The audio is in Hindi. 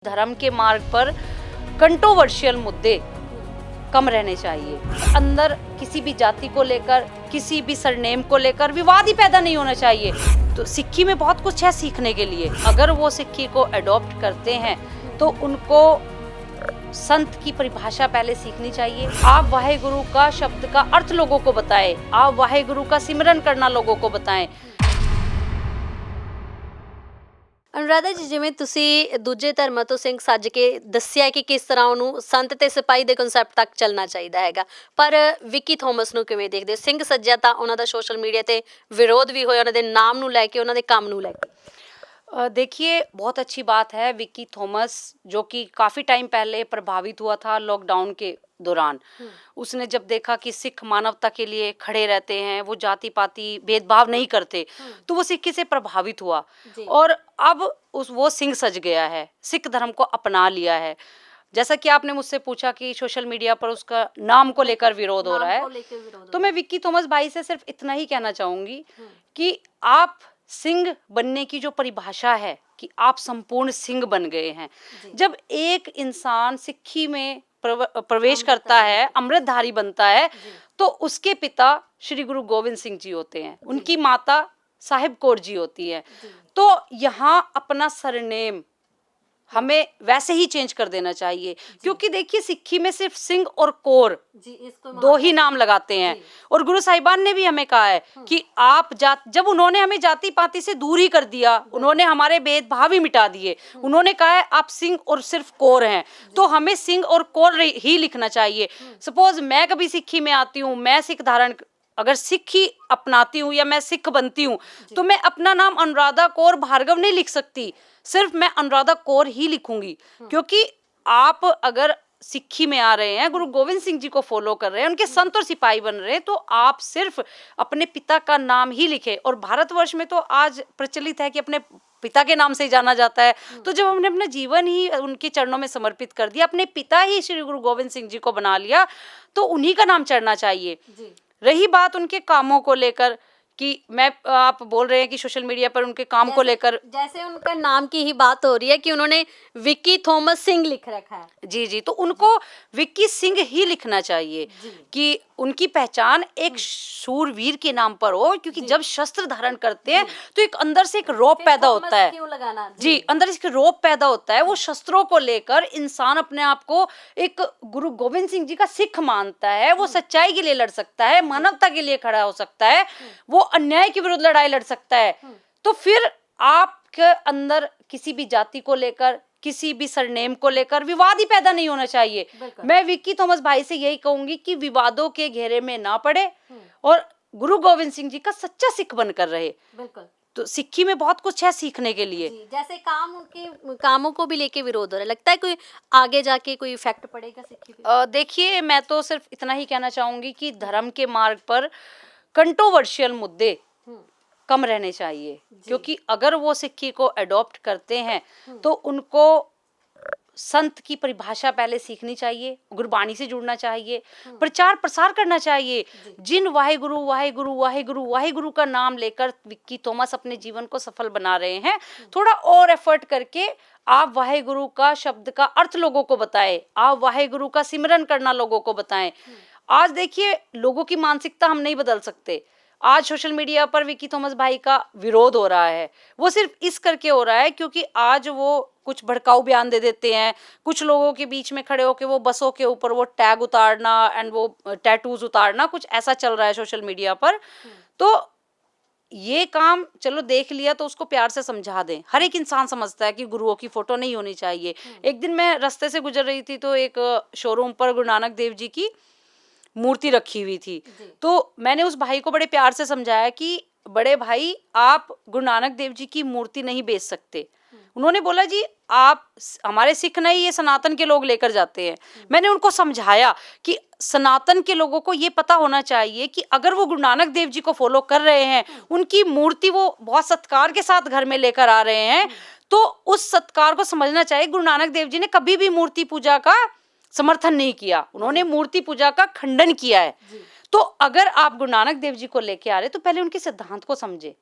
धर्म के मार्ग पर कंट्रोवर्शियल मुद्दे कम रहने चाहिए। अंदर किसी भी जाति को लेकर, किसी भी सरनेम को लेकर विवाद ही पैदा नहीं होना चाहिए। तो सिक्खी में बहुत कुछ है सीखने के लिए। अगर वो सिक्खी को अडॉप्ट करते हैं तो उनको संत की परिभाषा पहले सीखनी चाहिए। आप वाहेगुरु का शब्द का अर्थ लोगों को बताएं, आप वाहेगुरु का सिमरन करना लोगों को बताएं। अनुराधा जी, जिवें तुसी दूजे धर्मां तो सिंह सज के दस्सिया कि किस तरह उन्होंने संत ते सिपाही दे कॉन्सैप्ट तक चलना चाहिए हैगा, पर विक्की थॉमस नूं किवें देखदे? सिंह सज्जिया तां उन्हां दा सोशल मीडिया ते विरोध भी होया उन्हां दे नाम नूं लैके, उन्हां दे काम नूं लैके। देखिए, बहुत अच्छी बात है। विक्की थॉमस जो कि काफ़ी टाइम पहले प्रभावित हुआ था लॉकडाउन के दौरान, उसने जब देखा कि सिख मानवता के लिए खड़े रहते हैं, वो जाति पाति भेदभाव नहीं करते, तो वो सिक्खी से प्रभावित हुआ और अब वो सिंह सज गया है, सिख धर्म को अपना लिया है। जैसा कि आपने मुझसे पूछा कि सोशल मीडिया पर उसका नाम को लेकर विरोध हो रहा है, तो मैं विक्की थॉमस भाई से सिर्फ इतना ही कहना चाहूँगी कि आप सिंह बनने की जो परिभाषा है कि आप संपूर्ण सिंह बन गए हैं। जब एक इंसान सिक्खी में प्रवेश करता है, अमृतधारी बनता है, तो उसके पिता श्री गुरु गोविंद सिंह जी होते हैं, उनकी माता साहिब कौर जी होती है। तो यहाँ अपना सरनेम हमें वैसे ही चेंज कर देना चाहिए, क्योंकि देखिए सिक्खी में सिर्फ सिंह और कौर दो ही नाम लगाते हैं। और गुरु साहिबान ने भी हमें कहा है कि आप जब उन्होंने हमें जाति पाति से दूर ही कर दिया, उन्होंने हमारे भेदभाव ही मिटा दिए, उन्होंने कहा है आप सिंह और सिर्फ कौर हैं, तो हमें सिंह और कौर ही लिखना चाहिए। सपोज मैं कभी सिक्खी में आती हूँ, मैं सिख धारण अगर सिक्खी अपनाती हूँ या मैं सिख बनती हूँ, तो मैं अपना नाम अनुराधा कौर भार्गव नहीं लिख सकती, सिर्फ मैं अनुराधा कौर ही लिखूंगी। क्योंकि आप अगर सिक्खी में आ रहे हैं, गुरु गोविंद सिंह जी को फॉलो कर रहे हैं, उनके संत और सिपाही बन रहे हैं, तो आप सिर्फ अपने पिता का नाम ही लिखें। और भारतवर्ष में तो आज प्रचलित है कि अपने पिता के नाम से ही जाना जाता है। तो जब हमने अपना जीवन ही उनके चरणों में समर्पित कर दिया, अपने पिता ही श्री गुरु गोविंद सिंह जी को बना लिया, तो उन्हीं का नाम चढ़ना चाहिए। रही बात उनके कामों को लेकर कि आप बोल रहे हैं कि सोशल मीडिया पर उनके काम को लेकर, जैसे उनका नाम की ही बात हो रही है कि उन्होंने विक्की थॉमस सिंह लिख रखा है। जी, तो उनको विक्की सिंह ही लिखना चाहिए कि उनकी पहचान एक शूरवीर के नाम पर हो, क्योंकि जब शस्त्र धारण करते हैं तो एक अंदर से एक रौब पैदा होता है। क्यों लगाना? जी, अंदर से रौब पैदा होता है। वो शस्त्रों को लेकर इंसान अपने आप को एक गुरु गोविंद सिंह जी का सिख मानता है, वो सच्चाई के लिए लड़ सकता है, मानवता के लिए खड़ा हो सकता है, वो अन्याय के विरुद्ध लड़ाई लड़ सकता है। तो फिर आपके अंदर किसी भी जाति को लेकर, किसी भी सरनेम को लेकर विवाद ही पैदा नहीं होना चाहिए। मैं विक्की थॉमस भाई से यही कहूंगी कि विवादों के घेरे में ना पड़े और गुरु गोविंद सिंह जी का सच्चा सिख बनकर रहे। तो सिक्खी में बहुत कुछ है सीखने के लिए। जैसे उनके कामों को भी लेके विरोध हो रहा है, लगता है कोई आगे जाके कोई इफेक्ट पड़ेगा सिक्खी पे? देखिए, मैं तो सिर्फ इतना ही कहना चाहूंगी कि धर्म के मार्ग पर कंट्रोवर्शियल मुद्दे कम रहने चाहिए, क्योंकि अगर वो सिक्खी को अडॉप्ट करते हैं तो उनको संत की परिभाषा पहले सीखनी चाहिए, गुरबाणी से जुड़ना चाहिए, प्रचार प्रसार करना चाहिए। जिन वाहेगुरु वाहेगुरु वाहेगुरु वाहेगुरु का नाम लेकर विक्की थॉमस अपने जीवन को सफल बना रहे हैं, थोड़ा और एफर्ट करके आप वाहेगुरु का शब्द का अर्थ लोगों को बताएं, आप वाहेगुरु का सिमरन करना लोगों को बताएं। आज देखिए, लोगों की मानसिकता हम नहीं बदल सकते। आज सोशल मीडिया पर विक्की थॉमस भाई का विरोध हो रहा है, वो सिर्फ इस करके हो रहा है क्योंकि आज वो कुछ भड़काऊ बयान दे देते हैं, कुछ लोगों के बीच में खड़े होकर वो बसों के ऊपर वो टैग उतारना एंड वो टैटूज उतारना, कुछ ऐसा चल रहा है सोशल मीडिया पर। तो ये काम चलो देख लिया तो उसको प्यार से समझा दें। हर एक इंसान समझता है कि गुरुओं की फोटो नहीं होनी चाहिए। एक दिन मैं रास्ते से गुजर रही थी तो एक शोरूम पर गुरु नानक देव जी की मूर्ति रखी हुई थी, तो मैंने उस भाई को बड़े प्यार से समझाया कि बड़े भाई, आप गुरु नानक देव जी की मूर्ति नहीं बेच सकते। उन्होंने बोला जी, आप हमारे सिख नहीं, ये सनातन के लोग लेकर जाते हैं। मैंने उनको समझाया कि सनातन के लोगों को ये पता होना चाहिए कि अगर वो गुरु नानक देव जी को फॉलो कर रहे हैं, उनकी मूर्ति वो बहुत सत्कार के साथ घर में लेकर आ रहे हैं, तो उस सत्कार को समझना चाहिए। गुरु नानक देव जी ने कभी भी मूर्ति पूजा का समर्थन नहीं किया, उन्होंने मूर्ति पूजा का खंडन किया है। तो अगर आप गुरु नानक देव जी को लेके आ रहे तो पहले उनके सिद्धांत को समझे।